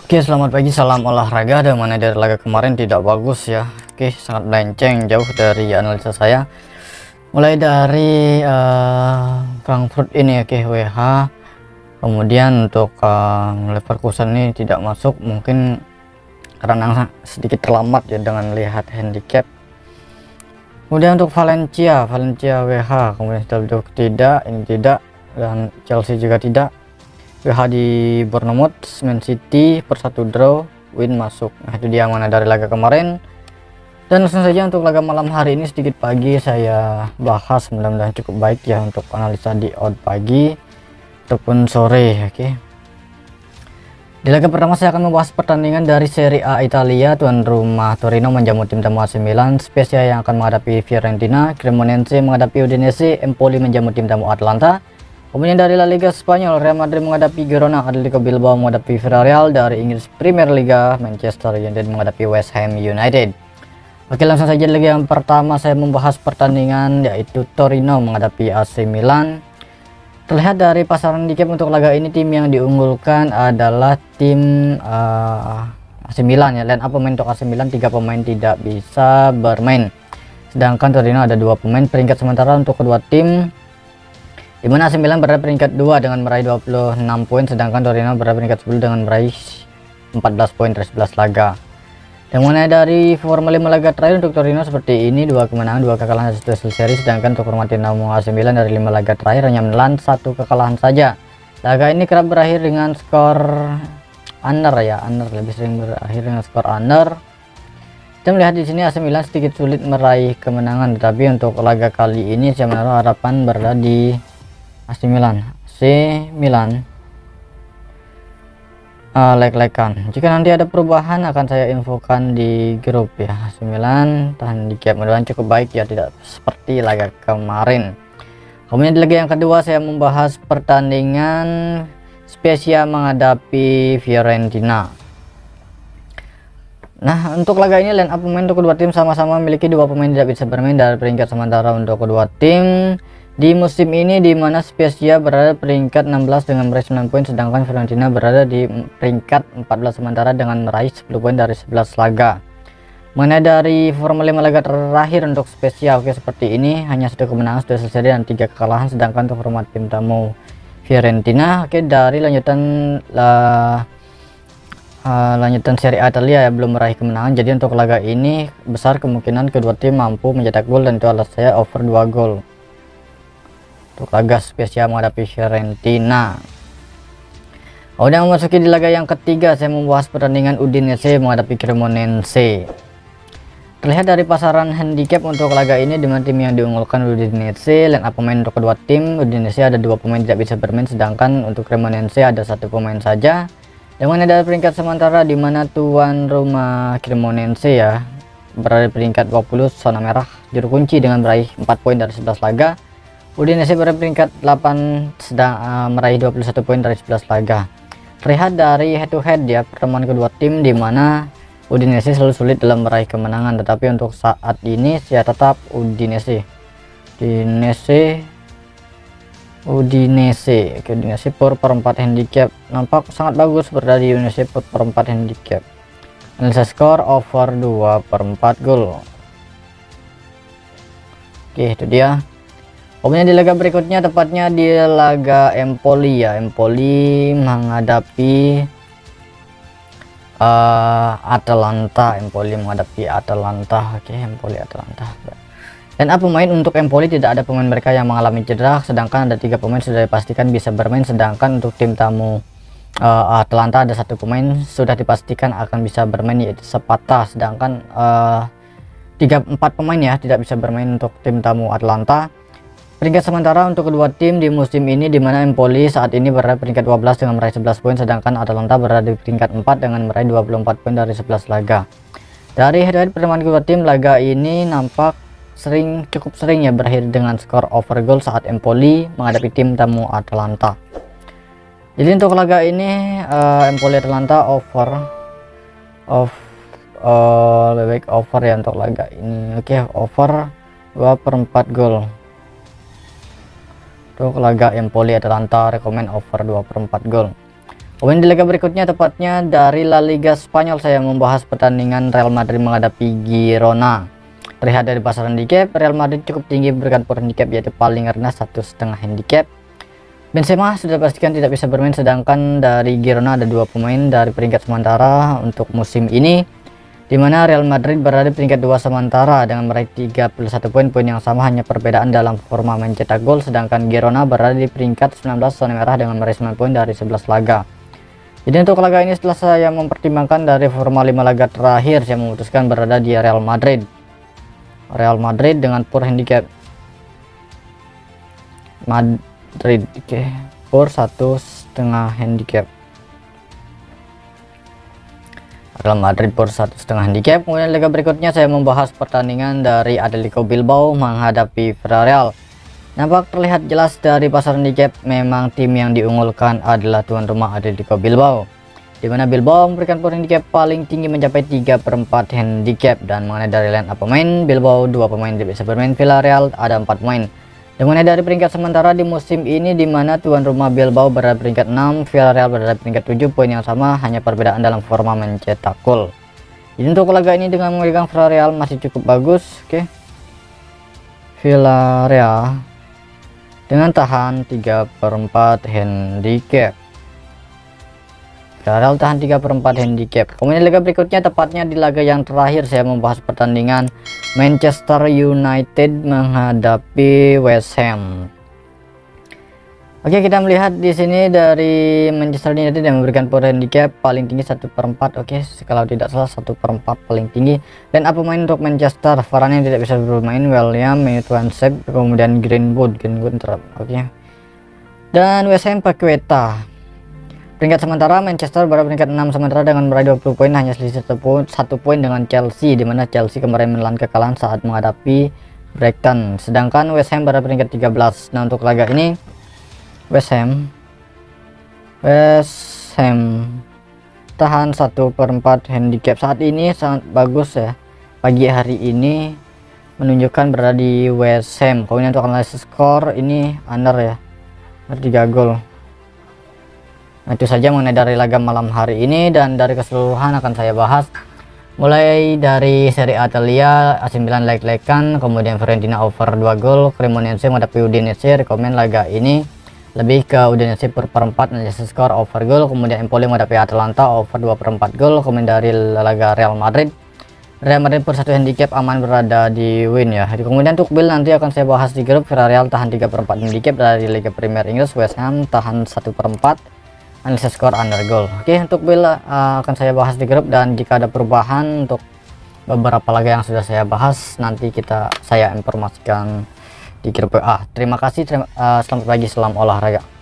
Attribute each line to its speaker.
Speaker 1: Oke, selamat pagi, salam olahraga. Dan mana dari laga kemarin tidak bagus ya. Oke, sangat melenceng jauh dari analisa saya. Mulai dari Frankfurt ini, oke, WH. Kemudian untuk Leverkusen ini tidak masuk, mungkin karena sedikit terlambat ya dengan lihat handicap. Kemudian untuk Valencia WH, kemudian tidak, ini tidak, dan Chelsea juga tidak. WH di Bournemouth, Man City per 1 draw, win masuk. Nah, itu dia mana dari laga kemarin. Dan langsung saja untuk laga malam hari ini, sedikit pagi saya bahas, mudah-mudahan cukup baik ya untuk analisa di odd pagi ataupun sore. Oke. Di laga pertama saya akan membahas pertandingan dari Serie A Italia. Tuan rumah Torino menjamu tim tamu AC Milan, Spezia yang akan menghadapi Fiorentina, Cremonese menghadapi Udinese, Empoli menjamu tim tamu Atalanta. Kemudian dari La Liga Spanyol, Real Madrid menghadapi Girona, Atletico Bilbao menghadapi Villarreal. Dari Inggris Premier Liga, Manchester United menghadapi West Ham United. Oke, langsung saja lagi yang pertama saya membahas pertandingan, yaitu Torino menghadapi AC Milan. Terlihat dari pasaran handicap untuk laga ini, tim yang diunggulkan adalah tim AC Milan ya. Line up pemain untuk AC Milan, 3 pemain tidak bisa bermain. Sedangkan Torino ada 2 pemain. Peringkat sementara untuk kedua tim, di mana AC Milan berada peringkat 2 dengan meraih 26 poin, sedangkan Torino berada peringkat 10 dengan meraih 14 poin dari 11 laga. Dan mengenai dari forma 5 laga terakhir untuk Torino seperti ini, 2 kemenangan, 2 kekalahan, 1 hasil seri, sedangkan untuk hormati namu AC Milan dari 5 laga terakhir hanya menelan 1 kekalahan saja. Laga ini kerap berakhir dengan skor under ya, lebih sering berakhir dengan skor under. Kita melihat di sini AC Milan sedikit sulit meraih kemenangan, tetapi untuk laga kali ini saya menaruh harapan berada di AC Milan like-likekan. Jika nanti ada perubahan akan saya infokan di grup ya. AC Milan tahan handicap, mudah-mudahan cukup baik ya, tidak seperti laga kemarin. Kemudian di laga yang kedua saya membahas pertandingan Spezia menghadapi Fiorentina. Nah, untuk laga ini line up pemain untuk kedua tim sama-sama memiliki 2 pemain tidak bisa bermain dari peringkat sementara untuk kedua tim di musim ini, di mana Spezia berada peringkat 16 dengan meraih 9 poin, sedangkan Fiorentina berada di peringkat 14 sementara dengan meraih 10 poin dari 11 laga. Mengenai dari forma 5 laga terakhir untuk Spezia, oke, seperti ini, hanya 1 kemenangan, 1 hasil seri dan 3 kekalahan, sedangkan untuk format tim tamu Fiorentina, oke, dari lanjutan Serie A Italia ya, belum meraih kemenangan. Jadi untuk laga ini besar kemungkinan kedua tim mampu mencetak gol, dan itu alas saya over 2 gol. Untuk laga Spezia menghadapi Fiorentina. Udah memasuki di laga yang ketiga, saya membahas pertandingan Udinese menghadapi Cremonese. Terlihat dari pasaran handicap untuk laga ini, dengan tim yang diunggulkan Udinese. Line up pemain untuk kedua tim, Udinese ada 2 pemain tidak bisa bermain, sedangkan untuk Cremonese ada 1 pemain saja. Dengan ada peringkat sementara, di mana tuan rumah Cremonese ya berada di peringkat 20 zona merah juru kunci dengan meraih 4 poin dari 11 laga. Udinese berada peringkat 8 sedang meraih 21 poin dari 11 laga. Terlihat dari head to head ya pertemuan kedua tim, di mana Udinese selalu sulit dalam meraih kemenangan, tetapi untuk saat ini saya tetap Udinese. Udinese per 4 handicap nampak sangat bagus berada di Udinese per 4 handicap. Analisa skor over 2/4 gol. Oke, itu dia. Kemudian di laga berikutnya, tepatnya di laga Empoli ya, Empoli menghadapi Atalanta. Oke, Empoli Atalanta. Dan pemain untuk Empoli tidak ada pemain mereka yang mengalami cedera, sedangkan ada 3 pemain sudah dipastikan bisa bermain, sedangkan untuk tim tamu Atalanta ada 1 pemain sudah dipastikan akan bisa bermain, yaitu Zapata, sedangkan 4 pemain ya tidak bisa bermain untuk tim tamu Atalanta. Peringkat sementara untuk kedua tim di musim ini, di mana Empoli saat ini berada peringkat 12 dengan meraih 11 poin, sedangkan Atalanta berada di peringkat 4 dengan meraih 24 poin dari 11 laga. Dari head-to-head pertemuan kedua tim, laga ini nampak cukup sering ya berakhir dengan skor over goal saat Empoli menghadapi tim tamu Atalanta. Jadi untuk laga ini Empoli Atalanta lebih baik over ya untuk laga ini. Oke, over 2/4 gol. Untuk laga Empoli Atalanta rekomen over 2/4 gol. Kemudian di laga berikutnya, tepatnya dari La Liga Spanyol, saya membahas pertandingan Real Madrid menghadapi Girona. Terlihat dari pasar handicap, Real Madrid cukup tinggi memberikan power handicap, yaitu paling rendah 1,5 handicap. Benzema sudah pastikan tidak bisa bermain, sedangkan dari Girona ada 2 pemain dari peringkat sementara untuk musim ini, di mana Real Madrid berada di peringkat 2 sementara dengan meraih 31 poin yang sama, hanya perbedaan dalam forma mencetak gol, sedangkan Girona berada di peringkat 19 zona merah dengan meraih 9 poin dari 11 laga. Jadi untuk laga ini, setelah saya mempertimbangkan dari forma 5 laga terakhir, saya memutuskan berada di Real Madrid. Real Madrid dengan power handicap Madrid, oke, power 1,5 handicap. Real Madrid power 1,5 handicap. Kemudian laga berikutnya saya membahas pertandingan dari Atletico Bilbao menghadapi Villarreal. Nampak terlihat jelas dari pasar handicap, memang tim yang diunggulkan adalah tuan rumah Atletico Bilbao, di mana Bilbao memberikan power handicap paling tinggi mencapai 3/4 handicap. Dan mengenai dari line up pemain, Bilbao 2 pemain tidak bisa bermain, Villarreal ada 4 pemain. Dan mengenai dari peringkat sementara di musim ini, di mana tuan rumah Bilbao berada peringkat 6, Villarreal berada peringkat 7, poin yang sama, hanya perbedaan dalam forma mencetak gol. Jadi untuk laga ini dengan memegang Villarreal masih cukup bagus, oke. Villarreal dengan tahan 3/4 handicap. Villarreal tahan 3/4 handicap. Kemudian laga berikutnya, tepatnya di laga yang terakhir, saya membahas pertandingan Manchester United menghadapi West Ham. Oke, kita melihat di sini dari Manchester United yang memberikan power handicap paling tinggi 1/4. Oke, kalau tidak salah 1/4 paling tinggi. Dan apa main untuk Manchester, Varane yang tidak bisa bermain, William, Seb, kemudian Greenwood. Oke. Dan West Ham Paqueta. Peringkat sementara Manchester berada peringkat 6 sementara dengan meraih 20 poin, hanya selisih 1 poin dengan Chelsea, di mana Chelsea kemarin menelan kekalahan saat menghadapi Brighton. Sedangkan West Ham berada peringkat 13. Nah, untuk laga ini West Ham tahan 1/4 handicap. Saat ini sangat bagus ya, pagi hari ini menunjukkan berada di West Ham. Kemudian untuk analisis skor ini under ya, 3 gol. Nah, itu saja mengenai dari laga malam hari ini, dan dari keseluruhan akan saya bahas mulai dari Serie A Italia, AC Milan leg-legan, kemudian Fiorentina over 2 gol, Cremonese menghadapi Udinese, rekomen laga ini lebih ke Udinese per 4, analisis skor over gol. Kemudian Empoli menghadapi Atalanta over 2/4 gol. Kemudian dari laga Real Madrid per 1 handicap aman berada di win ya. Kemudian untuk Bill nanti akan saya bahas di grup. Villarreal tahan 3/4 handicap dari Liga Premier Inggris, West Ham tahan 1/4, analisis skor under goal. Oke, untuk Bill akan saya bahas di grup, dan jika ada perubahan untuk beberapa laga yang sudah saya bahas, nanti saya informasikan di grup WA. Terima kasih, selamat pagi, salam olahraga.